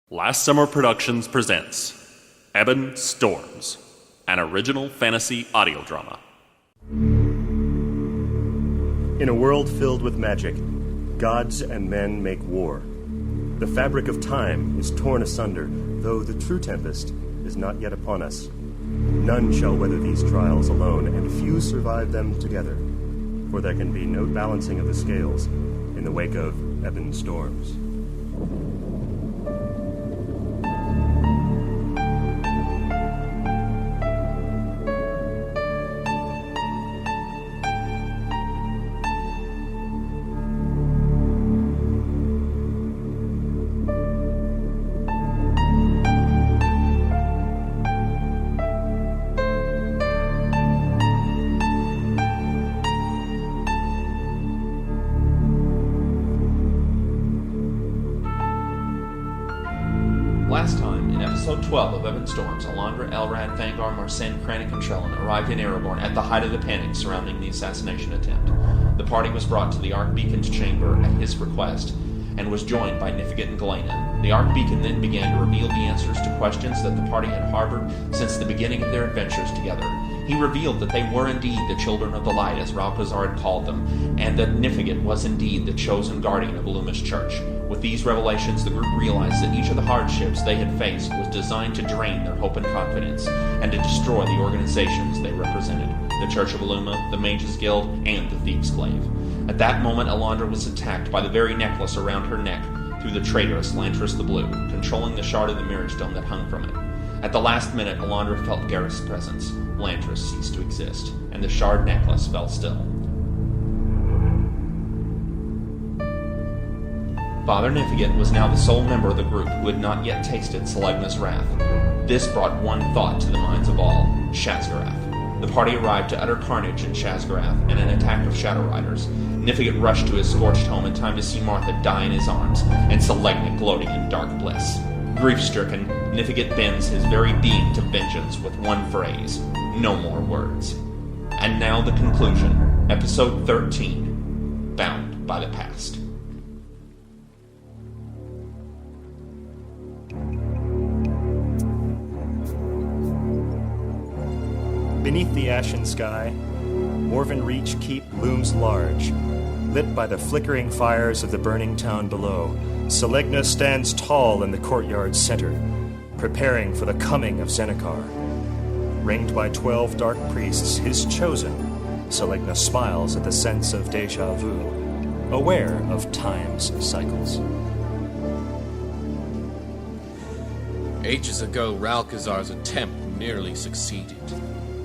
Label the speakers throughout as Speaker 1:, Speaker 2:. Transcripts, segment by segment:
Speaker 1: Last Summer Productions presents Ebon Storms, an original fantasy audio drama.
Speaker 2: In a world filled with magic, gods and men make war. The fabric of time is torn asunder, though the true tempest is not yet upon us. None shall weather these trials alone, and few survive them together, for there can be no balancing of the scales in the wake of Ebon Storms.
Speaker 3: Last time, in episode 12 of Ebon Storms, Allandra, Elrad, Thangar, Marcin, Krannik, and Trellin arrived in Aragorn at the height of the panic surrounding the assassination attempt. The party was brought to the Archbeacon's chamber at his request, and was joined by Nifigit and Galena. The Archbeacon then began to reveal the answers to questions that the party had harbored since the beginning of their adventures together. He revealed that they were indeed the Children of the Light, as Ralcazar had called them, and that Nifigit was indeed the chosen guardian of Illumis Church. With these revelations, the group realized that each of the hardships they had faced was designed to drain their hope and confidence, and to destroy the organizations they represented, the Church of Illuma, the Mages Guild, and the Thieves' Glaive. At that moment, Allandra was attacked by the very necklace around her neck through the traitorous Lantris the Blue, controlling the shard of the Mirch Stone that hung from it. At the last minute, Allandra felt Gareth's presence. Lantris ceased to exist, and the shard necklace fell still. Father Nifigit was now the sole member of the group who had not yet tasted Selegna's wrath. This brought one thought to the minds of all: Shazgarath. The party arrived to utter carnage in Shazgarath and an attack of ShadowRiders. Nifigit rushed to his scorched home in time to see Martha die in his arms, and Selegna gloating in dark bliss. Grief-stricken, Nifigit bends his very being to vengeance with one phrase: no more words. And now the conclusion, Episode 13, Bound by the Past.
Speaker 2: Beneath the ashen sky, Morven Reach Keep looms large. Lit by the flickering fires of the burning town below, Selegna stands tall in the courtyard's center, preparing for the coming of Zennekar. Ringed by 12 dark priests, his chosen, Selegna smiles at the sense of deja vu, aware of time's cycles.
Speaker 4: Ages ago, Ralcazar's attempt nearly succeeded.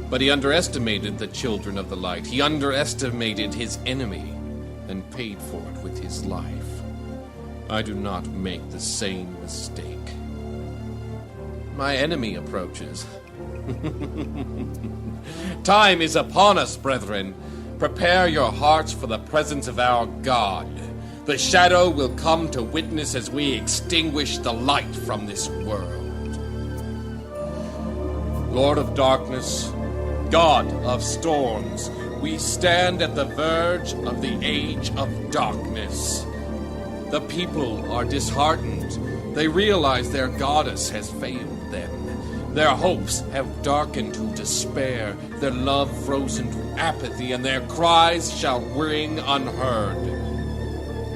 Speaker 4: But he underestimated the Children of the Light. He underestimated his enemy, and paid for it with his life. I do not make the same mistake. My enemy approaches. Time is upon us, brethren. Prepare your hearts for the presence of our God. The shadow will come to witness as we extinguish the light from this world. Lord of darkness, God of storms, we stand at the verge of the age of darkness. The people are disheartened. They realize their goddess has failed them. Their hopes have darkened to despair, their love frozen to apathy, and their cries shall ring unheard.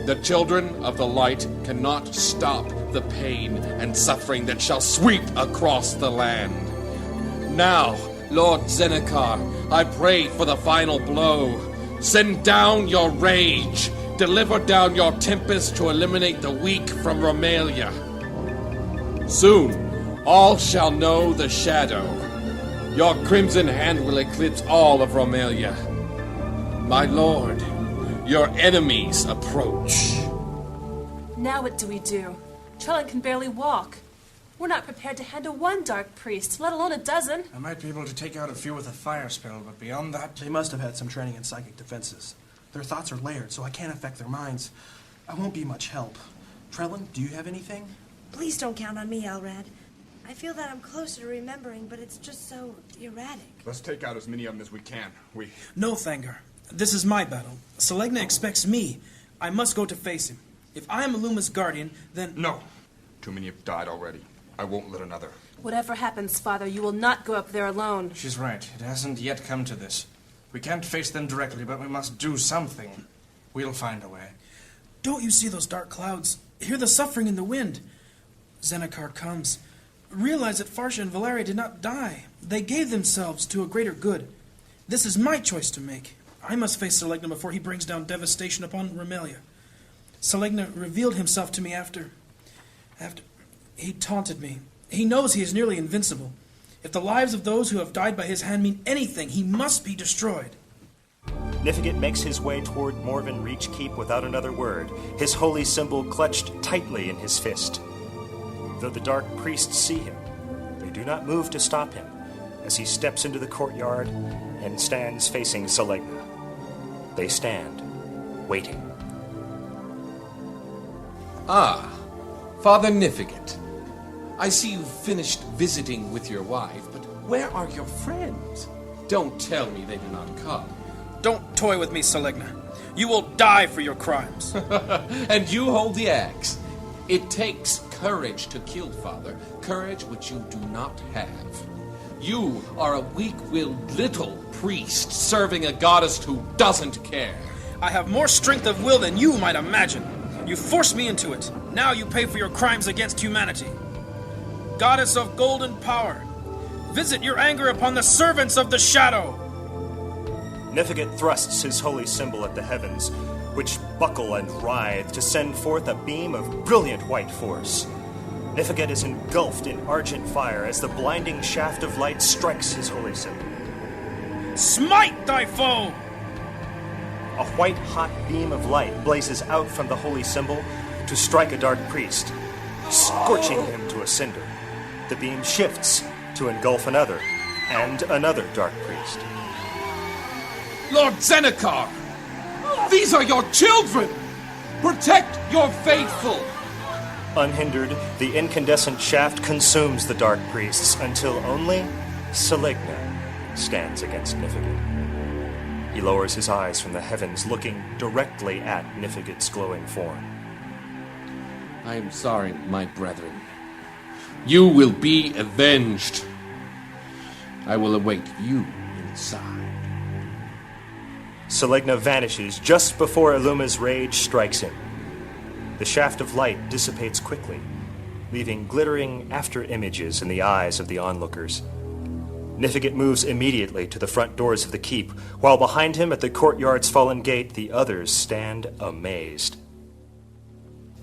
Speaker 4: The Children of the Light cannot stop the pain and suffering that shall sweep across the land. Now, Lord Zennekar, I pray for the final blow. Send down your rage. Deliver down your tempest to eliminate the weak from Romalia. Soon, all shall know the shadow. Your crimson hand will eclipse all of Romalia. My lord, your enemies approach.
Speaker 5: Now what do we do? Trellin can barely walk. We're not prepared to handle one dark priest, let alone a dozen.
Speaker 6: I might be able to take out a few with a fire spell, but beyond that...
Speaker 7: They must have had some training in psychic defenses. Their thoughts are layered, so I can't affect their minds. I won't be much help. Trellin, do you have anything?
Speaker 8: Please don't count on me, Elrad. I feel that I'm closer to remembering, but it's just so erratic.
Speaker 9: Let's take out as many of them as we can.
Speaker 6: No, Thangar. This is my battle. Selegna expects me. I must go to face him. If I am Illuma's guardian, then...
Speaker 9: No. Too many have died already. I won't let another.
Speaker 5: Whatever happens, Father, you will not go up there alone.
Speaker 6: She's right. It hasn't yet come to this. We can't face them directly, but we must do something. We'll find a way.
Speaker 10: Don't you see those dark clouds? Hear the suffering in the wind. Zendikar comes. Realize that Farsha and Valaria did not die. They gave themselves to a greater good. This is my choice to make. I must face Selegna before he brings down devastation upon Remelia. Selegna revealed himself to me after he taunted me. He knows he is nearly invincible. If the lives of those who have died by his hand mean anything, he must be destroyed.
Speaker 2: Nifigit makes his way toward Morven Reach Keep without another word, his holy symbol clutched tightly in his fist. Though the dark priests see him, they do not move to stop him as he steps into the courtyard and stands facing Selegna. They stand, waiting.
Speaker 4: Ah, Father Nifigit. I see you've finished visiting with your wife, but where are your friends? Don't tell me they do not come.
Speaker 10: Don't toy with me, Selegna. You will die for your crimes.
Speaker 4: And you hold the axe. It takes courage to kill, Father. Courage which you do not have. You are a weak-willed little priest serving a goddess who doesn't care.
Speaker 10: I have more strength of will than you might imagine. You forced me into it. Now you pay for your crimes against humanity. Goddess of golden power, visit your anger upon the servants of the shadow.
Speaker 2: Nifigit thrusts his holy symbol at the heavens, which buckle and writhe to send forth a beam of brilliant white force. Nifigit is engulfed in argent fire as the blinding shaft of light strikes his holy symbol.
Speaker 10: Smite thy foe!
Speaker 2: A white-hot beam of light blazes out from the holy symbol to strike a dark priest, scorching him to a cinder. The beam shifts to engulf another, and another dark priest.
Speaker 4: Lord Zendikar! These are your children! Protect your faithful!
Speaker 2: Unhindered, the incandescent shaft consumes the dark priests until only Selegna stands against Nifigit. He lowers his eyes from the heavens, looking directly at Nifigit's glowing form.
Speaker 4: I am sorry, my brethren. You will be avenged. I will await you inside.
Speaker 2: Selegna vanishes just before Illuma's rage strikes him. The shaft of light dissipates quickly, leaving glittering after-images in the eyes of the onlookers. Nifigit moves immediately to the front doors of the keep, while behind him at the courtyard's fallen gate, the others stand amazed.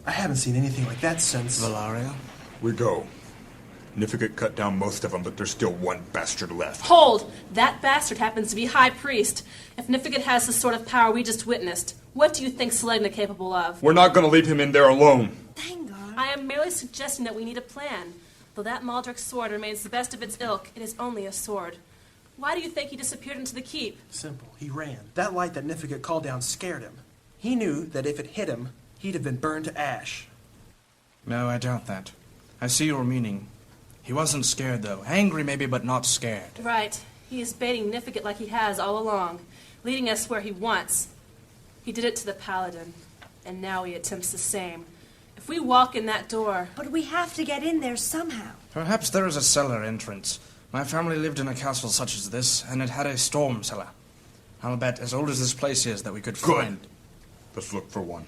Speaker 7: I haven't seen anything like that since...
Speaker 6: Valaria?
Speaker 9: We go. Nifigit cut down most of them, but there's still one bastard left.
Speaker 5: Hold! That bastard happens to be High Priest. If Nifigit has the sort of power we just witnessed, what do you think Selegna capable of?
Speaker 9: We're not going to leave him in there alone.
Speaker 8: Thangar.
Speaker 5: I am merely suggesting that we need a plan. Though that Maldrick sword remains the best of its ilk, it is only a sword. Why do you think he disappeared into the keep?
Speaker 7: Simple. He ran. That light that Nifigit called down scared him. He knew that if it hit him, he'd have been burned to ash.
Speaker 6: No, I doubt that. I see your meaning. He wasn't scared, though. Angry, maybe, but not scared.
Speaker 5: Right. He is baiting Nifigit like he has all along, leading us where he wants. He did it to the Paladin, and now he attempts the same. If we walk in that door...
Speaker 8: But we have to get in there somehow.
Speaker 6: Perhaps there is a cellar entrance. My family lived in a castle such as this, and it had a storm cellar. I'll bet, as old as this place is, that we could find...
Speaker 9: Let's look for one.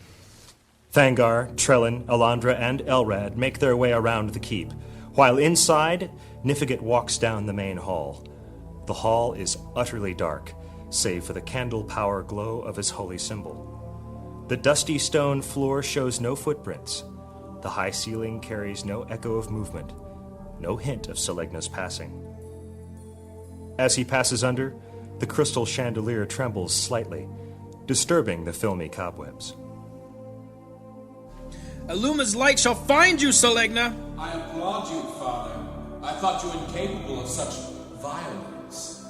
Speaker 2: Thangar, Trellin, Allandra, and Elrad make their way around the keep, while inside, Nifigit walks down the main hall. The hall is utterly dark, save for the candle power glow of his holy symbol. The dusty stone floor shows no footprints. The high ceiling carries no echo of movement, no hint of Selegna's passing. As he passes under, the crystal chandelier trembles slightly, disturbing the filmy cobwebs.
Speaker 10: Illuma's light shall find you, Selegna!
Speaker 4: I applaud you, Father. I thought you incapable of such violence.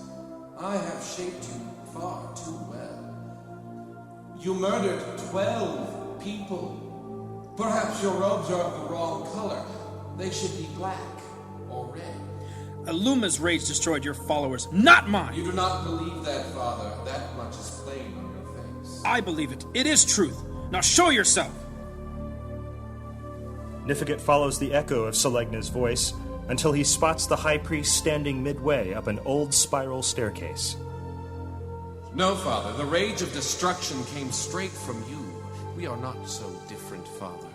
Speaker 4: I have shaped you far too well. You murdered 12 people. Perhaps your robes are of the wrong color. They should be black or red.
Speaker 10: Illuma's rage destroyed your followers, not mine!
Speaker 4: You do not believe that, Father. That much is plain on your face.
Speaker 10: I believe it. It is truth. Now show yourself!
Speaker 2: Nifigate follows the echo of Selegna's voice until he spots the High Priest standing midway up an old spiral staircase.
Speaker 4: No, Father, the rage of destruction came straight from you. We are not so different, Father.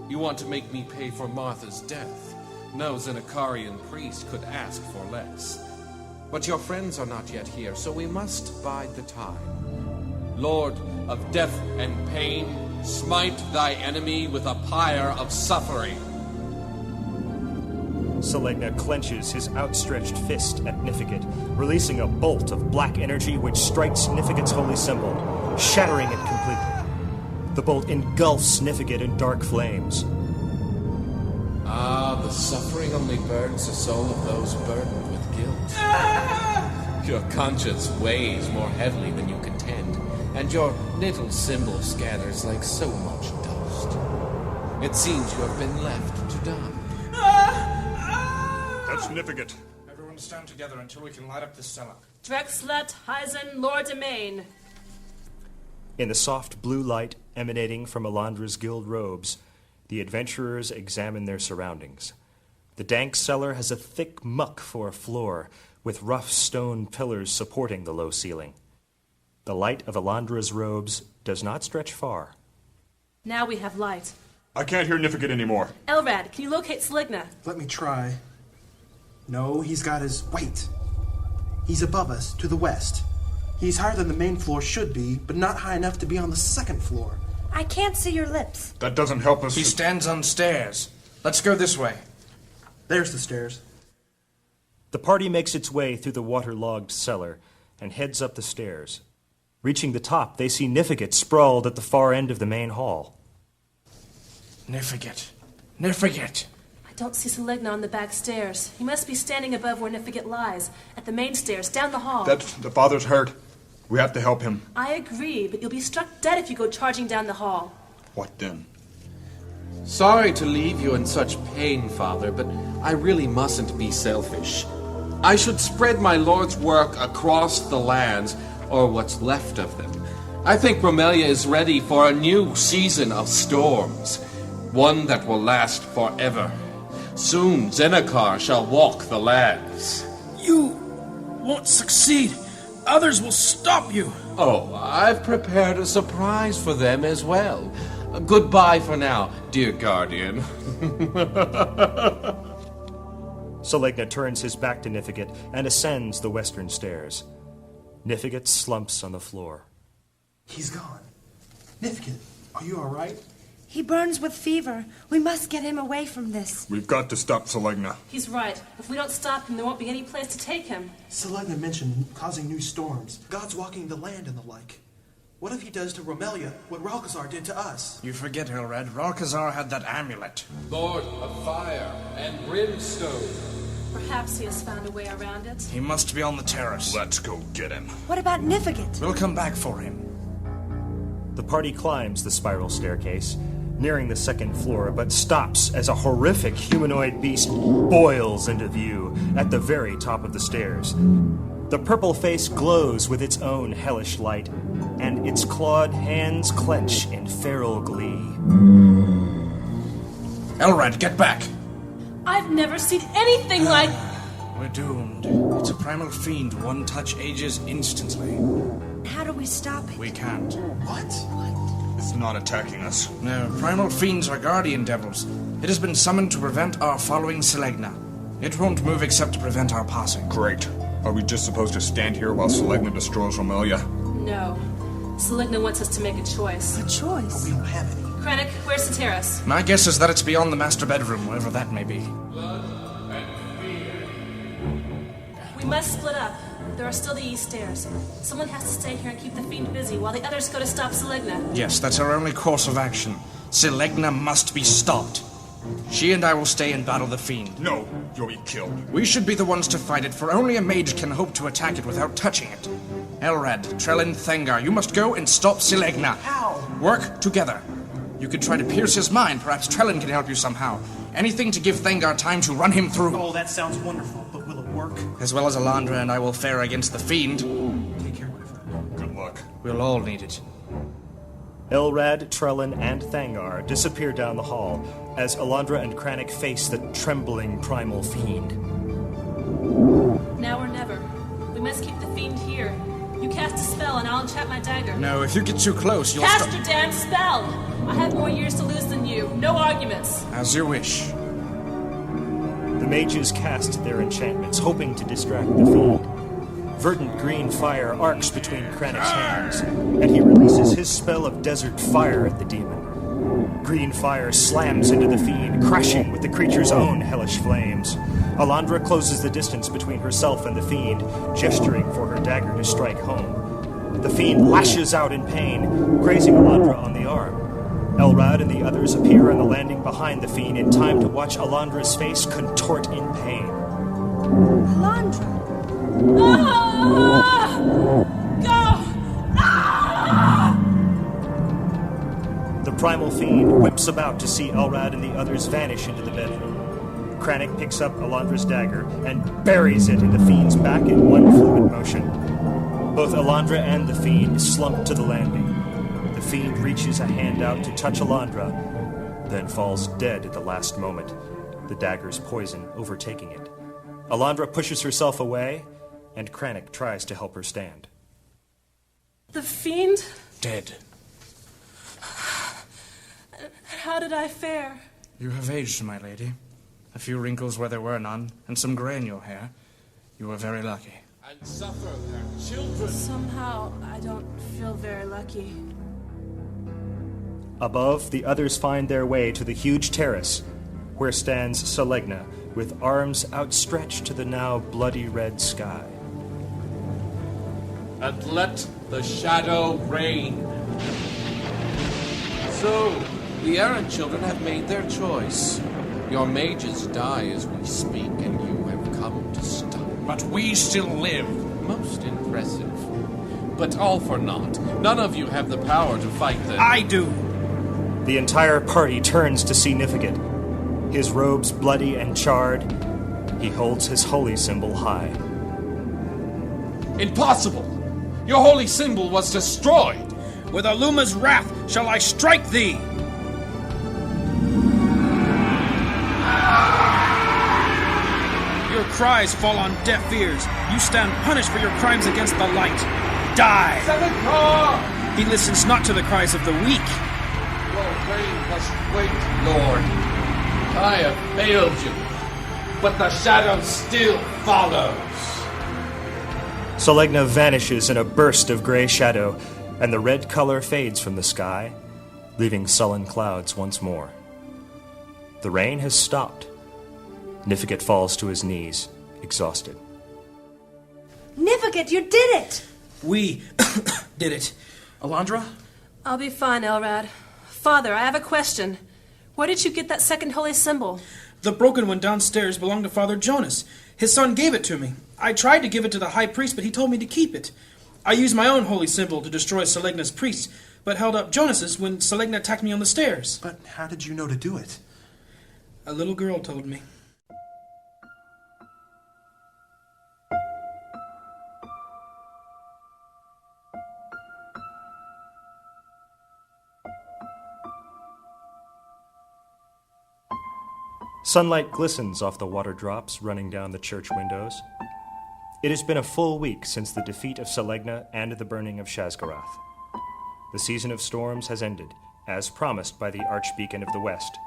Speaker 4: You want to make me pay for Martha's death. No Zenakarian priest could ask for less. But your friends are not yet here, so we must bide the time. Lord of death and pain, smite thy enemy with a pyre of suffering.
Speaker 2: Selegna clenches his outstretched fist at Nifigate, releasing a bolt of black energy which strikes Nifigate's holy symbol, shattering it completely. The bolt engulfs Nifigate in dark flames.
Speaker 4: Ah, the suffering only burdens the soul of those burdened with guilt. Your conscience weighs more heavily than you contend, and your little symbol scatters like so much dust. It seems you have been left to die.
Speaker 9: That's Nifigate.
Speaker 6: Everyone stand together until we can light up this cellar.
Speaker 5: Drexlet, Heisen, Lord Domain.
Speaker 2: In the soft blue light emanating from Allandra's guild robes, the adventurers examine their surroundings. The dank cellar has a thick muck for a floor, with rough stone pillars supporting the low ceiling. The light of Allandra's robes does not stretch far.
Speaker 5: Now we have light.
Speaker 9: I can't hear Nifigate anymore.
Speaker 5: Elrad, can you locate Selegna?
Speaker 7: Let me try. No, he's got his... Wait. He's above us, to the west. He's higher than the main floor should be, but not high enough to be on the second floor.
Speaker 8: I can't see your lips.
Speaker 9: That doesn't help us.
Speaker 6: He stands on stairs. Let's go this way.
Speaker 7: There's the stairs.
Speaker 2: The party makes its way through the waterlogged cellar and heads up the stairs. Reaching the top, they see Nifigate sprawled at the far end of the main hall.
Speaker 6: Nifigate. Nifigate.
Speaker 5: I don't see Selegna on the back stairs. He must be standing above where Nifigate lies, at the main stairs, down the hall.
Speaker 9: The father's hurt. We have to help him.
Speaker 5: I agree, but you'll be struck dead if you go charging down the hall.
Speaker 9: What then?
Speaker 4: Sorry to leave you in such pain, Father, but I really mustn't be selfish. I should spread my Lord's work across the lands, or what's left of them. I think Romelia is ready for a new season of storms, one that will last forever. Soon Zenakar shall walk the lands.
Speaker 10: You won't succeed. Others will stop you.
Speaker 4: Oh, I've prepared a surprise for them as well. Goodbye for now, dear guardian.
Speaker 2: Selegna turns his back to Nifigate and ascends the western stairs. Nifigate slumps on the floor.
Speaker 7: He's gone. Nifigate, are you all right?
Speaker 8: He burns with fever. We must get him away from this.
Speaker 9: We've got to stop Selegna.
Speaker 5: He's right. If we don't stop him, there won't be any place to take him.
Speaker 7: Selegna mentioned causing new storms, gods walking the land and the like. What if he does to Romelia what Ralcazar did to us?
Speaker 6: You forget, Elred. Ralcazar had that amulet.
Speaker 4: Lord of fire and brimstone.
Speaker 5: Perhaps he has found a way around it.
Speaker 6: He must be on the terrace.
Speaker 9: Let's go get him.
Speaker 8: What about Nifigate?
Speaker 6: We'll come back for him.
Speaker 2: The party climbs the spiral staircase, nearing the second floor, but stops as a horrific humanoid beast boils into view at the very top of the stairs. The purple face glows with its own hellish light, and its clawed hands clench in feral glee.
Speaker 6: Elred, get back!
Speaker 5: I've never seen anything like...
Speaker 6: We're doomed. It's a primal fiend. One touch ages instantly.
Speaker 8: How do we stop it?
Speaker 6: We can't.
Speaker 7: What?
Speaker 9: It's not attacking us.
Speaker 6: No, primal fiends are guardian devils. It has been summoned to prevent our following Selegna. It won't move except to prevent our passing.
Speaker 9: Great. Are we just supposed to stand here while Selegna destroys Romelia?
Speaker 5: No. Selegna wants us to make a choice.
Speaker 8: A choice?
Speaker 7: We don't have any.
Speaker 5: Krannik, where's the terrace?
Speaker 6: My guess is that it's beyond the master bedroom, wherever that may be.
Speaker 5: We must split up. There are still the east stairs. Someone has to stay here and keep the fiend busy while the others go to stop Selegna.
Speaker 6: Yes, that's our only course of action. Selegna must be stopped. She and I will stay and battle the fiend.
Speaker 9: No, you'll be killed.
Speaker 6: We should be the ones to fight it, for only a mage can hope to attack it without touching it. Elrad, Trellin, Thangar, you must go and stop Selegna.
Speaker 7: How?
Speaker 6: Work together. You could try to pierce his mind. Perhaps Trellin can help you somehow. Anything to give Thangar time to run him through.
Speaker 7: Oh, that sounds wonderful, but will it work?
Speaker 6: As well as Allandra and I will fare against the fiend.
Speaker 7: Take care, my friend.
Speaker 9: Good luck.
Speaker 6: We'll all need it.
Speaker 2: Elrad, Trellin, and Thangar disappear down the hall as Allandra and Krannik face the trembling primal fiend.
Speaker 5: Now or never. We must keep the fiend here. You cast a spell and I'll enchant my dagger.
Speaker 6: No, if you get too close, you'll
Speaker 5: Cast your damn spell! I have more years to lose than you. No arguments.
Speaker 6: As you wish.
Speaker 2: The mages cast their enchantments, hoping to distract the fiend. Verdant green fire arcs between Krannik's hands, and he releases his spell of desert fire at the demon. Green fire slams into the fiend, crashing with the creature's own hellish flames. Allandra closes the distance between herself and the fiend, gesturing for her dagger to strike home. The fiend lashes out in pain, grazing Allandra on the arm. Elrad and the others appear on the landing behind the fiend in time to watch Allandra's face contort in pain.
Speaker 8: Allandra!
Speaker 5: Ah! Go! Ah!
Speaker 2: The primal fiend whips about to see Elrad and the others vanish into the bedroom. Krannik picks up Allandra's dagger and buries it in the fiend's back in one fluid motion. Both Allandra and the fiend slump to the landing. The fiend reaches a hand out to touch Allandra, then falls dead at the last moment, the dagger's poison overtaking it. Allandra pushes herself away, and Krannik tries to help her stand.
Speaker 5: The fiend?
Speaker 6: Dead.
Speaker 5: How did I fare?
Speaker 6: You have aged, my lady. A few wrinkles where there were none, and some gray in your hair. You were very lucky.
Speaker 4: And suffer their children.
Speaker 5: Somehow, I don't feel very lucky.
Speaker 2: Above, the others find their way to the huge terrace, where stands Selegna, with arms outstretched to the now bloody red sky.
Speaker 4: And let the shadow reign. So, the errant children have made their choice. Your mages die as we speak, and you have come to stop.
Speaker 6: But we still live.
Speaker 4: Most impressive. But all for naught. None of you have the power to fight them.
Speaker 10: I do.
Speaker 2: The entire party turns to see Nifigit. His robes bloody and charred, he holds his holy symbol high.
Speaker 4: Impossible! Your holy symbol was destroyed!
Speaker 10: With Aluma's wrath shall I strike thee! Your cries fall on deaf ears. You stand punished for your crimes against the light. Die!
Speaker 4: Seneca!
Speaker 10: He listens not to the cries of the weak.
Speaker 4: Your reign must wait, Lord. I have failed you, but the shadow still follows.
Speaker 2: Selegna vanishes in a burst of gray shadow, and the red color fades from the sky, leaving sullen clouds once more. The rain has stopped. Nifigit falls to his knees, exhausted.
Speaker 8: Nifigit, you did it!
Speaker 10: We did it.
Speaker 7: Allandra?
Speaker 5: I'll be fine, Elrad. Father, I have a question. Where did you get that second holy symbol?
Speaker 10: The broken one downstairs belonged to Father Jonas. His son gave it to me. I tried to give it to the high priest, but he told me to keep it. I used my own holy symbol to destroy Selegna's priests, but held up Jonas's when Selegna attacked me on the stairs.
Speaker 7: But how did you know to do it?
Speaker 10: A little girl told me.
Speaker 2: Sunlight glistens off the water drops running down the church windows. It has been a full week since the defeat of Selegna and the burning of Shazgarath. The season of storms has ended, as promised by the Archbeacon of the West,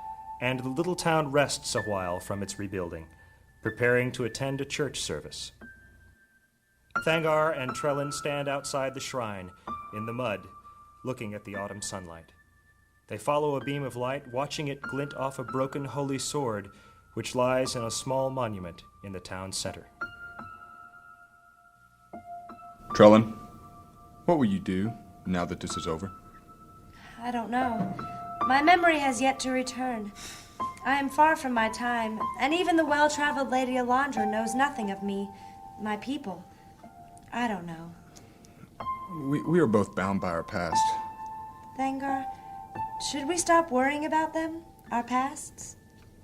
Speaker 2: and the little town rests a while from its rebuilding, preparing to attend a church service. Thangar and Trellin stand outside the shrine, in the mud, looking at the autumn sunlight. They follow a beam of light, watching it glint off a broken holy sword, which lies in a small monument in the town center.
Speaker 9: Trellin, what will you do now that this is over?
Speaker 8: I don't know. My memory has yet to return. I am far from my time, and even the well-traveled Lady Allandra knows nothing of me, my people. I don't know.
Speaker 9: We are both bound by our past.
Speaker 8: Thangar, should we stop worrying about them? Our pasts?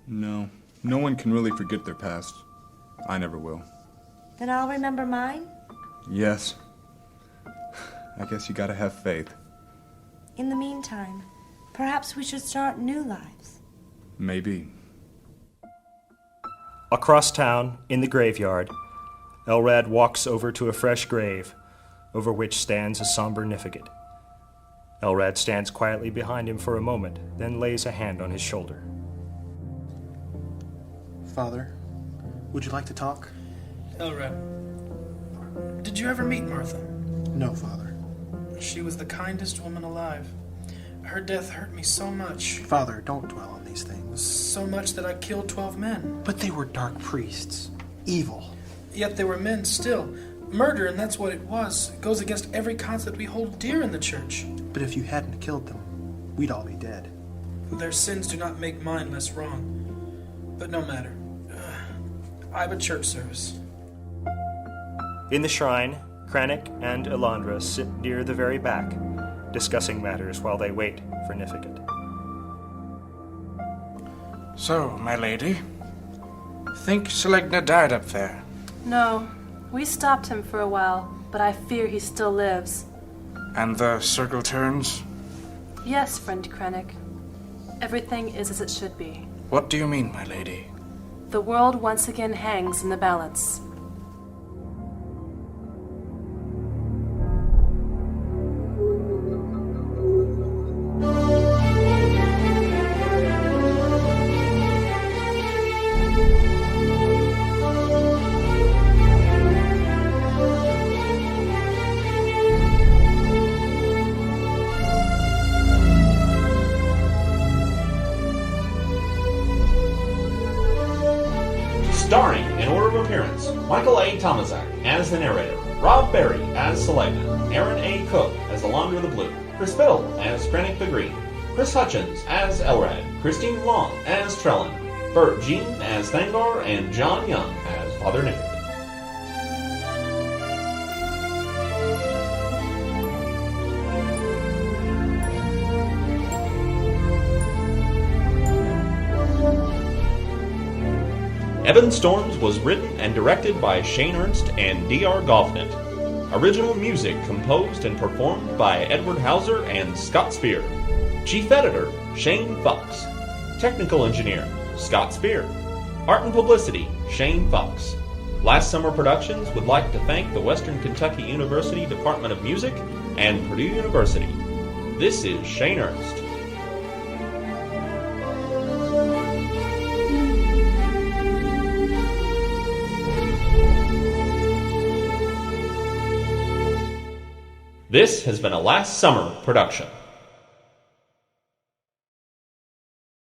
Speaker 9: No one can really forget their past. I never will.
Speaker 8: Then I'll remember mine?
Speaker 9: Yes. I guess you gotta have faith.
Speaker 8: In the meantime, perhaps we should start new lives.
Speaker 9: Maybe.
Speaker 2: Across town, in the graveyard, Elrad walks over to a fresh grave, over which stands a somber Nifigate. Elrad stands quietly behind him for a moment, then lays a hand on his shoulder.
Speaker 7: Father, would you like to talk?
Speaker 10: Elrad, did you ever meet Martha?
Speaker 7: No, Father.
Speaker 10: She was the kindest woman alive. Her death hurt me so much.
Speaker 7: Father, don't dwell on these things.
Speaker 10: So much that I killed 12 men.
Speaker 7: But they were dark priests. Evil.
Speaker 10: Yet they were men still. Murder, and that's what it was, goes against every concept we hold dear in the church.
Speaker 7: But if you hadn't killed them, we'd all be dead.
Speaker 10: Their sins do not make mine less wrong. But no matter. I have a church service.
Speaker 2: In the shrine, Krannik and Allandra sit near the very back, discussing matters while they wait for Nifigate.
Speaker 6: So, my lady, think Selegna died up there?
Speaker 5: No, we stopped him for a while, but I fear he still lives.
Speaker 6: And the circle turns?
Speaker 5: Yes, friend Krannik. Everything is as it should be.
Speaker 6: What do you mean, my lady?
Speaker 5: The world once again hangs in the balance.
Speaker 3: Starring, in order of appearance, Michael A. Tomazic as the narrator, Rob Berry as Selegna, Erin A. Koch as Allandra the Blue, Chris Biddle as Krannik the Green, Chris Hutchins as Elrad, Christine Long as Trellin, Bert Jean as Thangar, and John Young as Father Nifigate. Ebon Storms was written and directed by Shane Ernst and Darrell Goffinet. Original music composed and performed by Edward Hauser and Scott Spear. Chief Editor, Shane Fox. Technical Engineer, Scott Spear. Art and Publicity, Shane Fox. Last Summer Productions would like to thank the Western Kentucky University Department of Music and Purdue University. This is Shane Ernst. This has been a Last Summer production.